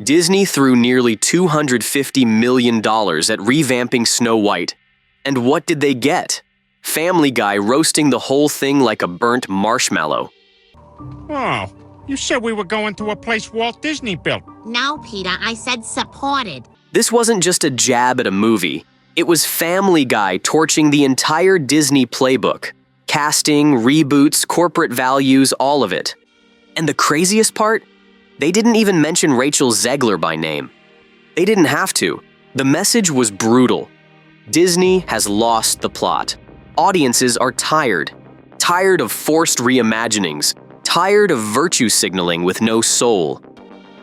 Disney threw nearly $250 million at revamping Snow White. And what did they get? Family Guy roasting the whole thing like a burnt marshmallow. Oh, you said we were going to a place Walt Disney built. No, Peter, I said supported. This wasn't just a jab at a movie. It was Family Guy torching the entire Disney playbook. Casting, reboots, corporate values, all of it. And the craziest part? They didn't even mention Rachel Zegler by name. They didn't have to. The message was brutal. Disney has lost the plot. Audiences are tired. Tired of forced reimaginings. Tired of virtue signaling with no soul.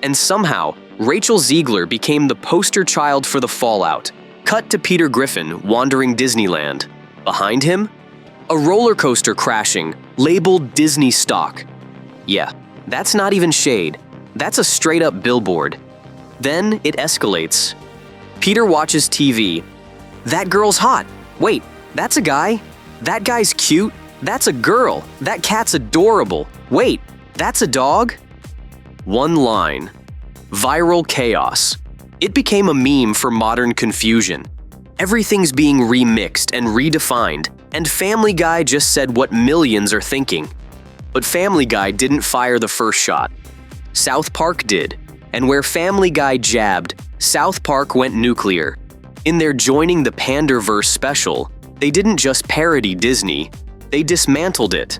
And somehow, Rachel Zegler became the poster child for the fallout. Cut to Peter Griffin wandering Disneyland. Behind him, a roller coaster crashing, labeled Disney stock. Yeah, that's not even shade. That's a straight-up billboard. Then it escalates. Peter watches TV. That girl's hot. Wait, that's a guy? That guy's cute? That's a girl. That cat's adorable. Wait, that's a dog? One line. Viral chaos. It became a meme for modern confusion. Everything's being remixed and redefined, and Family Guy just said what millions are thinking. But Family Guy didn't fire the first shot. South Park did, and where Family Guy jabbed, South Park went nuclear. In their Joining the Panderverse special, they didn't just parody Disney, they dismantled it.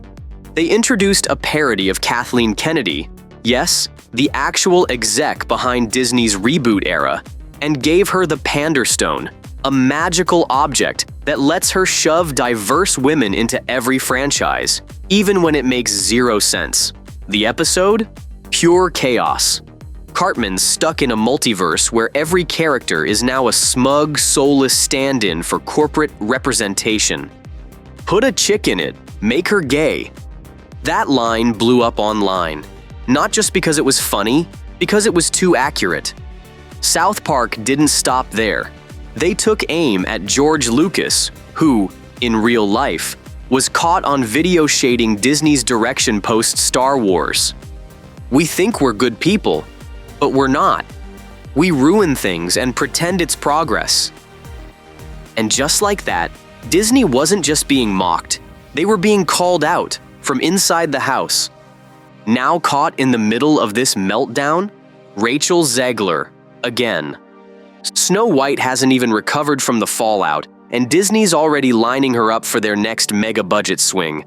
They introduced a parody of Kathleen Kennedy, yes, the actual exec behind Disney's reboot era, and gave her the Panderstone, a magical object that lets her shove diverse women into every franchise, even when it makes zero sense. The episode? Pure chaos. Cartman's stuck in a multiverse where every character is now a smug, soulless stand-in for corporate representation. Put a chick in it, make her gay. That line blew up online, not just because it was funny, because it was too accurate. South Park didn't stop there. They took aim at George Lucas, who, in real life, was caught on video shading Disney's direction post Star Wars. We think we're good people, but we're not. We ruin things and pretend it's progress. And just like that, Disney wasn't just being mocked, they were being called out from inside the house. Now caught in the middle of this meltdown, Rachel Zegler, again. Snow White hasn't even recovered from the fallout, and Disney's already lining her up for their next mega-budget swing.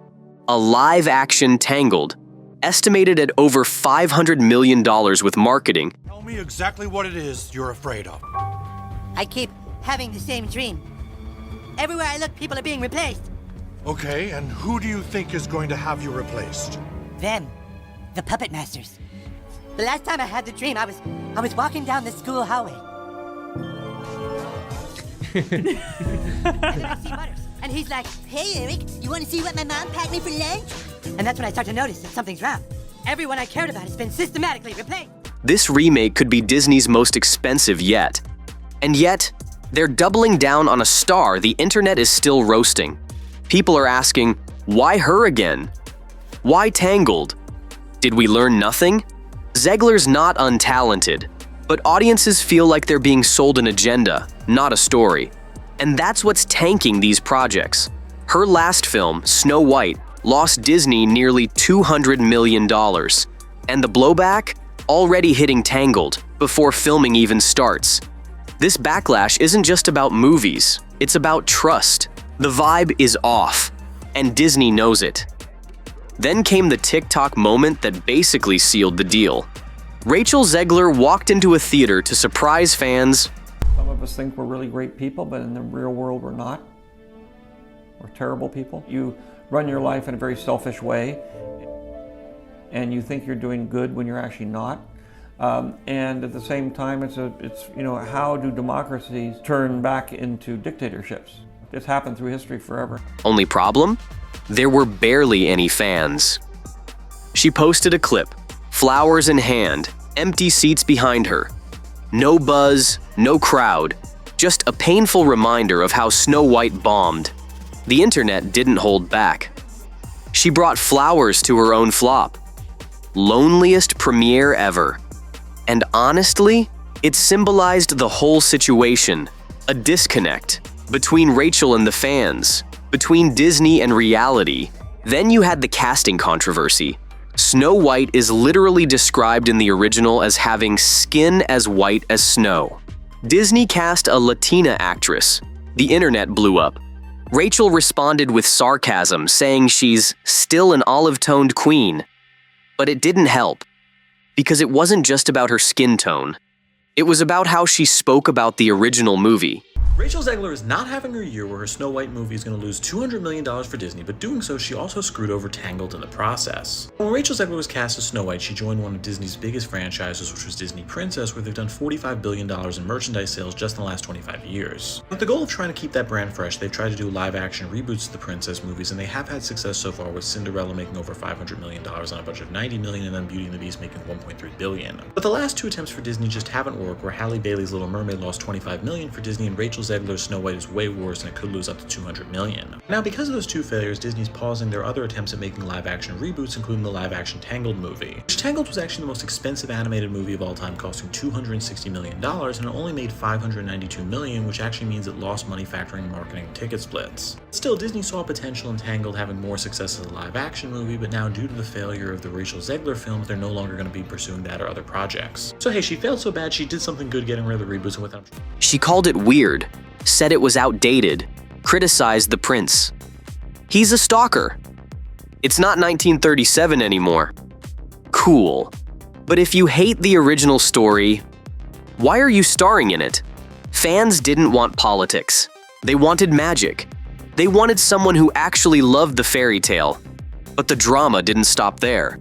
A live-action Tangled, estimated at over $500 million with marketing. Tell me exactly what it is you're afraid of. I keep having the same dream. Everywhere I look, people are being replaced. Okay, and who do you think is going to have you replaced? Them. The puppet masters. The last time I had the dream, I was walking down the school hallway. And I see Butters, and he's like, "Hey, Eric, you want to see what my mom packed me for lunch?" And that's when I start to notice that something's wrong. Everyone I cared about has been systematically replaced. This remake could be Disney's most expensive yet. And yet, they're doubling down on a star the internet is still roasting. People are asking, why her again? Why Tangled? Did we learn nothing? Zegler's not untalented, but audiences feel like they're being sold an agenda, not a story. And that's what's tanking these projects. Her last film, Snow White, lost Disney nearly $200 million. And the blowback? Already hitting Tangled, before filming even starts. This backlash isn't just about movies, it's about trust. The vibe is off, and Disney knows it. Then came the TikTok moment that basically sealed the deal. Rachel Zegler walked into a theater to surprise fans. Some of us think we're really great people, but in the real world we're not. We're terrible people. You run your life in a very selfish way, and you think you're doing good when you're actually not. And at the same time, it's how do democracies turn back into dictatorships? It's happened through history forever. Only problem? There were barely any fans. She posted a clip, flowers in hand, empty seats behind her. No buzz, no crowd, just a painful reminder of how Snow White bombed. The internet didn't hold back. She brought flowers to her own flop. Loneliest premiere ever. And honestly, it symbolized the whole situation, a disconnect between Rachel and the fans, between Disney and reality. Then you had the casting controversy. Snow White is literally described in the original as having skin as white as snow. Disney cast a Latina actress. The internet blew up. Rachel responded with sarcasm, saying she's still an olive-toned queen. But it didn't help, because it wasn't just about her skin tone. It was about how she spoke about the original movie. Rachel Zegler is not having her year where her Snow White movie is going to lose $200 million for Disney, but doing so, she also screwed over Tangled in the process. When Rachel Zegler was cast as Snow White, she joined one of Disney's biggest franchises, which was Disney Princess, where they've done $45 billion in merchandise sales just in the last 25 years. With the goal of trying to keep that brand fresh, they've tried to do live-action reboots of the Princess movies, and they have had success so far, with Cinderella making over $500 million on a budget of $90 million, and then Beauty and the Beast making $1.3 billion. But the last two attempts for Disney just haven't worked, where Halle Bailey's Little Mermaid lost $25 million for Disney, and Rachel Zegler's Snow White is way worse and it could lose up to $200 million. Now, because of those two failures, Disney's pausing their other attempts at making live-action reboots, including the live-action Tangled movie. Which Tangled was actually the most expensive animated movie of all time, costing $260 million, and it only made $592 million, which actually means it lost money factoring marketing and ticket splits. Still, Disney saw potential in Tangled having more success as a live-action movie, but now due to the failure of the Rachel Zegler films, they're no longer going to be pursuing that or other projects. So hey, she failed so bad she did something good getting rid of the reboots and without. She called it weird, said it was outdated, criticized the prince. He's a stalker. It's not 1937 anymore. Cool. But if you hate the original story, why are you starring in it? Fans didn't want politics. They wanted magic. They wanted someone who actually loved the fairy tale. But the drama didn't stop there.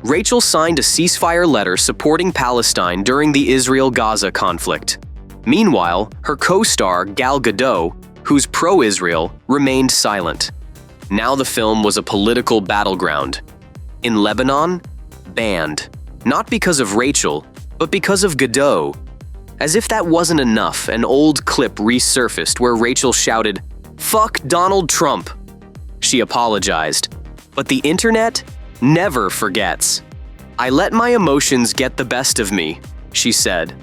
Rachel signed a ceasefire letter supporting Palestine during the Israel-Gaza conflict. Meanwhile, her co-star, Gal Gadot, who's pro-Israel, remained silent. Now the film was a political battleground. In Lebanon, banned. Not because of Rachel, but because of Gadot. As if that wasn't enough, an old clip resurfaced where Rachel shouted, "Fuck Donald Trump." She apologized. But the internet never forgets. "I let my emotions get the best of me," she said.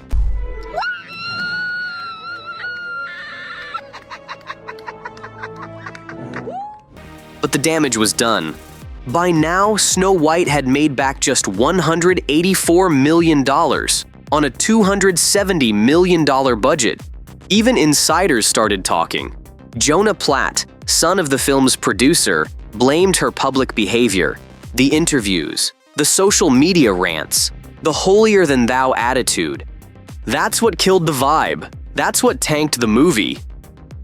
But the damage was done. By now, Snow White had made back just $184 million on a $270 million budget. Even insiders started talking. Jonah Platt, son of the film's producer, blamed her public behavior, the interviews, the social media rants, the holier-than-thou attitude. That's what killed the vibe. That's what tanked the movie.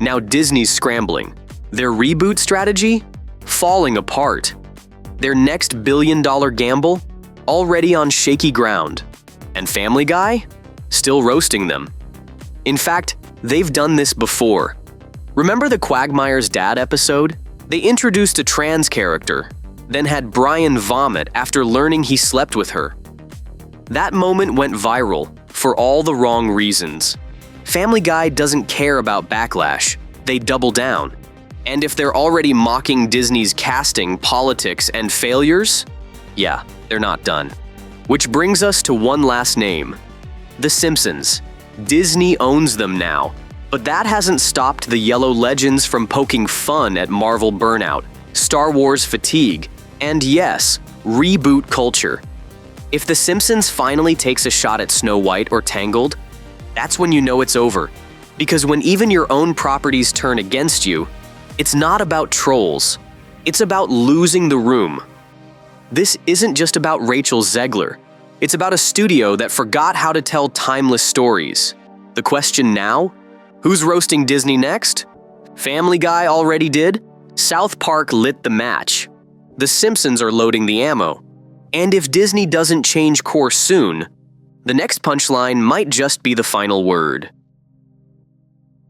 Now Disney's scrambling. Their reboot strategy? Falling apart. Their next billion-dollar gamble? Already on shaky ground. And Family Guy? Still roasting them. In fact, they've done this before. Remember the Quagmire's Dad episode? They introduced a trans character, then had Brian vomit after learning he slept with her. That moment went viral for all the wrong reasons. Family Guy doesn't care about backlash. They double down. And if they're already mocking Disney's casting, politics, and failures, yeah, they're not done. Which brings us to one last name. The Simpsons. Disney owns them now. But that hasn't stopped the Yellow Legends from poking fun at Marvel burnout, Star Wars fatigue, and yes, reboot culture. If The Simpsons finally takes a shot at Snow White or Tangled, that's when you know it's over. Because when even your own properties turn against you, it's not about trolls. It's about losing the room. This isn't just about Rachel Zegler. It's about a studio that forgot how to tell timeless stories. The question now? Who's roasting Disney next? Family Guy already did? South Park lit the match. The Simpsons are loading the ammo. And if Disney doesn't change course soon, the next punchline might just be the final word.